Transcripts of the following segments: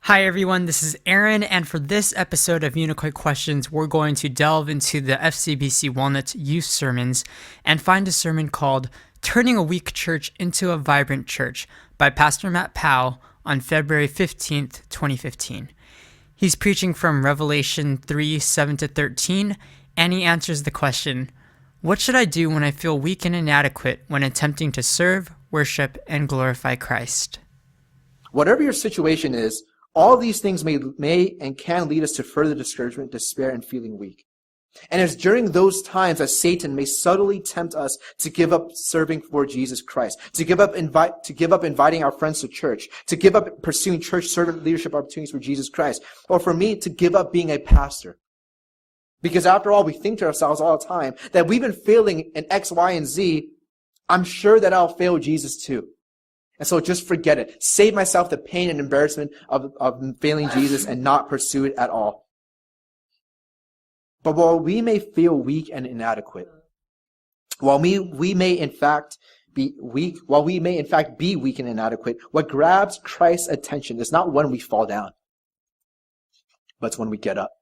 Hi everyone, this is Aaron, and for this episode of Unicoi Questions, we're going to delve into the FCBC Walnut Youth Sermons and find a sermon called Turning a Weak Church into a Vibrant Church by Pastor Matt Powell on February 15th, 2015. He's preaching from Revelation 3:7-13, and he answers the question, what should I do when I feel weak and inadequate when attempting to serve, worship, and glorify Christ? Whatever your situation is, all these things may and can lead us to further discouragement, despair, and feeling weak. And it's during those times that Satan may subtly tempt us to give up serving for Jesus Christ, to give up inviting our friends to church, to give up pursuing church servant leadership opportunities for Jesus Christ, or for me to give up being a pastor. Because after all, we think to ourselves all the time that we've been failing in X, Y, and Z. I'm sure that I'll fail Jesus too. And so just forget it. Save myself the pain and embarrassment of failing Jesus and not pursue it at all. But while we may feel weak and inadequate, while we may in fact be weak and inadequate, what grabs Christ's attention is not when we fall down, but it's when we get up.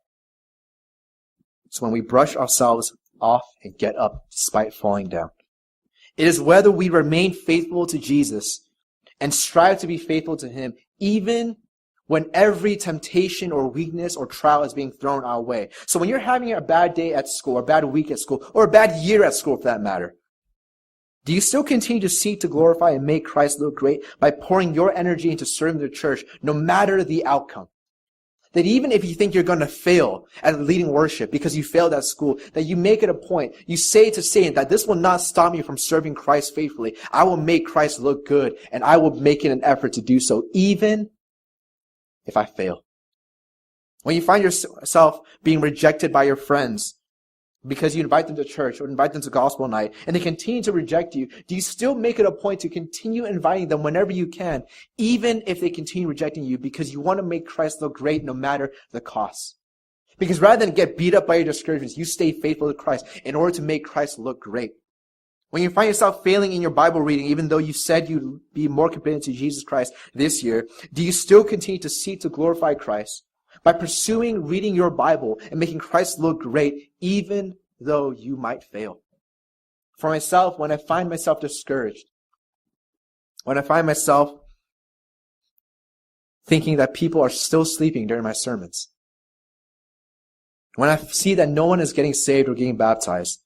It's when we brush ourselves off and get up despite falling down. It is whether we remain faithful to Jesus and strive to be faithful to Him, even when every temptation or weakness or trial is being thrown our way. So when you're having a bad day at school, or a bad week at school, or a bad year at school for that matter, do you still continue to seek to glorify and make Christ look great by pouring your energy into serving the church, no matter the outcome? That even if you think you're going to fail at leading worship because you failed at school, that you make it a point. You say to Satan that this will not stop me from serving Christ faithfully. I will make Christ look good, and I will make it an effort to do so, even if I fail. When you find yourself being rejected by your friends because you invite them to church or invite them to gospel night, and they continue to reject you, do you still make it a point to continue inviting them whenever you can, even if they continue rejecting you, because you want to make Christ look great no matter the cost? Because rather than get beat up by your discouragements, you stay faithful to Christ in order to make Christ look great. When you find yourself failing in your Bible reading, even though you said you'd be more committed to Jesus Christ this year, do you still continue to seek to glorify Christ by pursuing reading your Bible and making Christ look great, even though you might fail? For myself, when I find myself discouraged, when I find myself thinking that people are still sleeping during my sermons, when I see that no one is getting saved or getting baptized,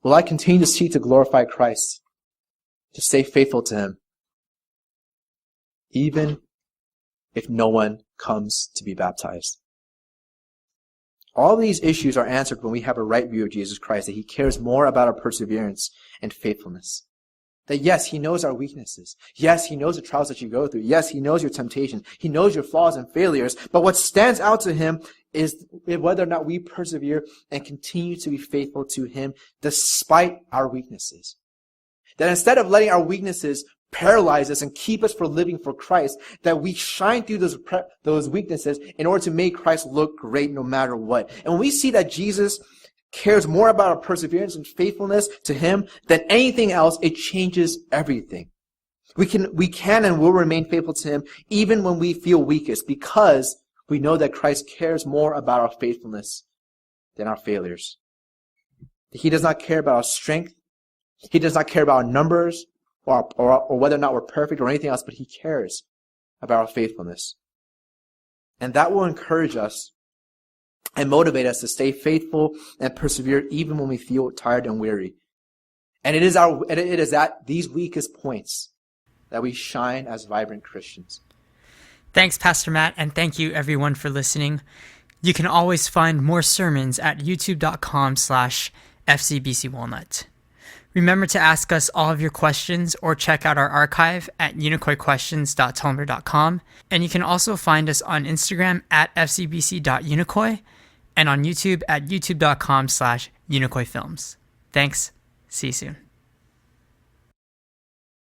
will I continue to seek to glorify Christ, to stay faithful to Him, even if no one comes to be baptized? All these issues are answered when we have a right view of Jesus Christ, that He cares more about our perseverance and faithfulness. That yes, He knows our weaknesses. Yes, He knows the trials that you go through. Yes, He knows your temptation. He knows your flaws and failures. But what stands out to Him is whether or not we persevere and continue to be faithful to Him despite our weaknesses. That instead of letting our weaknesses paralyze us and keep us from living for Christ, that we shine through those weaknesses in order to make Christ look great no matter what. And when we see that Jesus cares more about our perseverance and faithfulness to Him than anything else, it changes everything. We can and will remain faithful to Him even when we feel weakest, because we know that Christ cares more about our faithfulness than our failures. He does not care about our strength. He does not care about our numbers or whether or not we're perfect or anything else, but He cares about our faithfulness. And that will encourage us and motivate us to stay faithful and persevere even when we feel tired and weary. And it is at these weakest points that we shine as vibrant Christians. Thanks, Pastor Matt, and thank you everyone for listening. You can always find more sermons at youtube.com/FCBCWalnut. Remember to ask us all of your questions or check out our archive at unicoiquestions.tumblr.com. And you can also find us on Instagram at fcbc.unicoi and on YouTube at youtube.com/unicoifilms. Thanks. See you soon.